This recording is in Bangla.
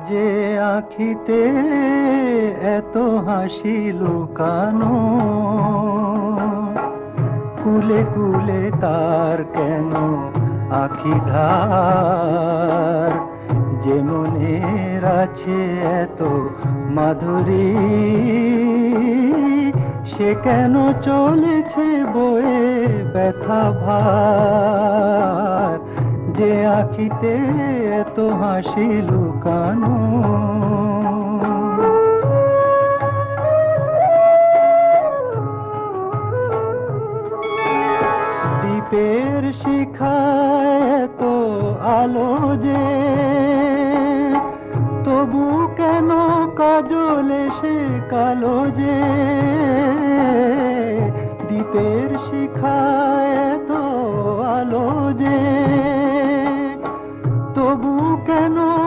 যে আখিতে এত হাসি লুকানো, কুলে কুলে তার কেন আখি ধার? যে মনের আছে এত মাধুরী, সে কেন চলেছে বয়ে ব্যথা ভার? যে আখিতে এত হাসি লুকানো। দ্বীপের শিখায় এত আলো যে, তবু কেন কাজল এসে কালো যে? দ্বীপের শিখায় এত আলো যে, তবু কেন